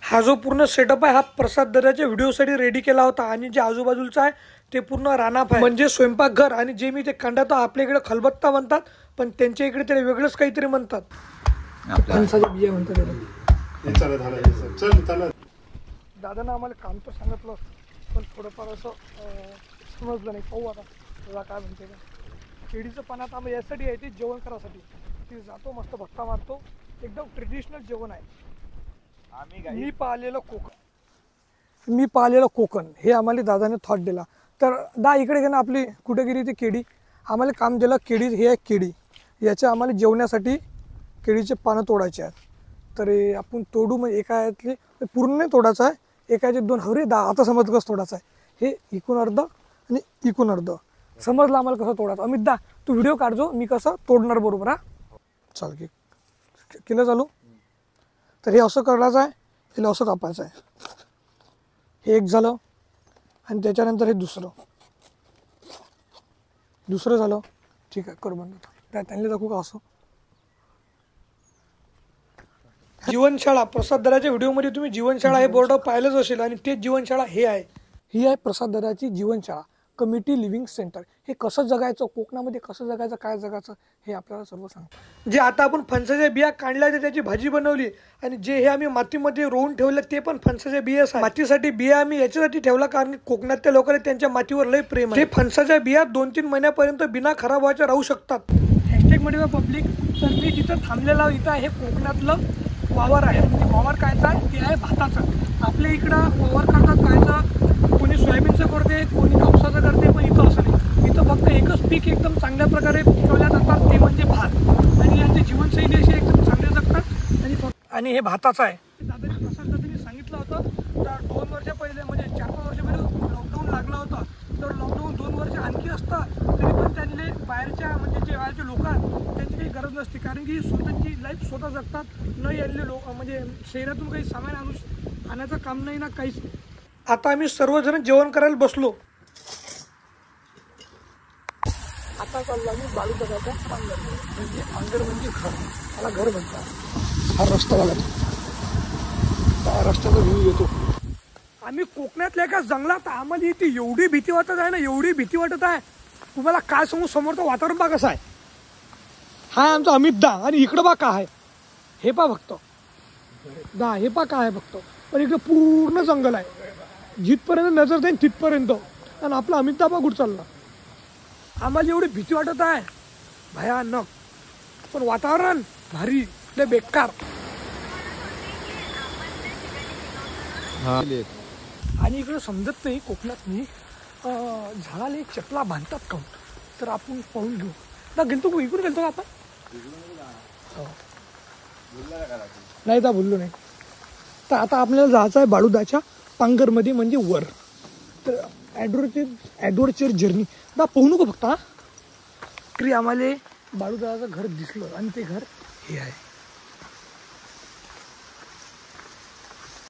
हा जो पूर्ण सेटअप आहे हा प्रसाद दादाच्या व्हिडिओसाठी रेडी केला होता आणि जे आजूबाजूचा आहे ते पूर्ण रानाफ आहे म्हणजे स्वयंपाकघर आणि जे मी ते कांडात आपल्या इकडे खलबत्ता म्हणतात पण त्यांच्या इकडे त्याला वेगळंच काहीतरी म्हणतात. फणसाच्या बिया म्हणतात त्याला. दादानं आम्हाला काम तर सांगितलं पण थोडंफार असं समजलं नाही. पाहू आता तुला काय म्हणते का. केळीचं पान आता आम्ही यासाठी आहे ते जेवण करायसाठी ती जातो मस्त भट्टा मारतो एकदम ट्रेडिशनल जेवण आहे. मी पाहिलेलं कोकण हे आम्हाला दादाने थॉट दिला. तर इकडे घे ना आपली कुठे गेली ती केळी आम्हाला काम दिलं. केळी हे आहे केळी याच्या आम्हाला जेवण्यासाठी केळीचे पानं तोडायचे आहेत. तर आपण तोडू म्हणजे एका यातले पूर्ण नाही तोडायचं आहे. एकाचे 2 हवरे आता समज कसं तोडायचं आहे. हे इकून अर्ध आणि इकून अर्ध समजलं आम्हाला कसं तोडायचं. अमित दा तू व्हिडिओ काढजो मी कसं तोडणार बरोबर. हा चाल की केलं चालू. तर हे असं करायचं आहे हे असं कापायचं आहे. हे एक झालं आणि त्याच्यानंतर हे दुसरं झालं. ठीक आहे कर बंद. त्यांनी दाखवू का असं. जीवनशाळा प्रसाद दादाच्या व्हिडिओमध्ये तुम्ही जीवनशाळा हे बोर्ड पाहिलंच असेल आणि तेच जीवनशाळा हे आहे. ही आहे प्रसाद दादाची जीवनशाळा कम्युनिटी लिव्हिंग सेंटर. हे कसं जगायचं कोकणामध्ये कसं जगायचं काय जगायचं हे आपल्याला सर्व सांगतं. जे आता आपण फणसाच्या बिया काढल्या त्याची भाजी बनवली आणि जे हे आम्ही मातीमध्ये रोवून ठेवलं ते पण फणसाच्या बियाच आहे. मातीसाठी बिया आम्ही याच्यासाठी ठेवला कारण की कोकणातल्या लोकांना त्यांच्या मातीवर लय प्रेम आहे. ते फणसाच्या बिया 2-3 महिन्यापर्यंत बिना खराब व्हायच्या राहू शकतात. हॅशटॅगमध्ये पब्लिक तर मी जिथं थांबलेला इथं हे कोकणातलं वावर आहे. वावर कायचा आहे ते आहे भाताचा. आपल्या इकडं वावर करतात कायचा कोणी सोयाबीनचं करते कोणी कापसाचं करते पण इथं असं नाही. इथं फक्त एकच पीक एकदम चांगल्या प्रकारे पिकवल्या जातात ते म्हणजे भात आणि यांची जीवनशैली अशी एकदम चांगल्या जगतात आणि हे भाताचं आहे. दादाने प्रसाद दादांनी सांगितलं होतं तर 2 वर्ष पहिले म्हणजे 4-5 वर्ष पहिले लॉकडाऊन लागला होता. तर लॉकडाऊन 2 वर्ष आणखी असतं तरी पण त्यांनी बाहेरच्या म्हणजे जे बाहेरचे लोक आहेत त्यांची काही गरज नसते कारण की स्वतःची लाईफ स्वतः जगतात. न यायले लोक म्हणजे शहरातून काही सामान आणायचं काम नाही ना काहीच. आता आम्ही सर्वजण जेवण करायला बसलो. आता चाललो आम्ही बालू दादाच्या पांगर म्हणजे पांगर म्हणजे घर मला घर म्हणतात. हा रस्ता बघा त्या रस्त्याचा व्ह्यू येतो. आम्ही कोकणातल्या एका जंगलात आम्हाला इथे एवढी भीती वाटत आहे ना एवढी भीती वाटत आहे तुम्हाला काय सांगू. समोरचं वातावरण बा कसं आहे. हा आमचा अमित दा आणि इकडं बा का आहे हे पा फक्त दा हे पा काय आहे फक्त पण इकडे पूर्ण जंगल आहे. जिथपर्यंत नजर जाईल तिथपर्यंत आणि आपला अमित दा बा कुठं चालला. आम्हाला एवढी भीती वाटत आहे भयानक पण वातावरण भारी लय बेकार. आणि इकडं समजत नाही कोकणात मी झाडाला एक चपला बांधतात का तर आपण पाहून घेऊ ना. गेलतो इकडून गेलतो का आपण नाही का बोललो नाही. तर आता आपल्याला जायचं आहे बाळूदाच्या पांगरमध्ये म्हणजे वर. तर ॲडव्हेंचर जर्नी दा पाहू नको फक्त. हा तरी आम्हाला बाळूदाचं घर दिसलं आणि ते घर हे आहे.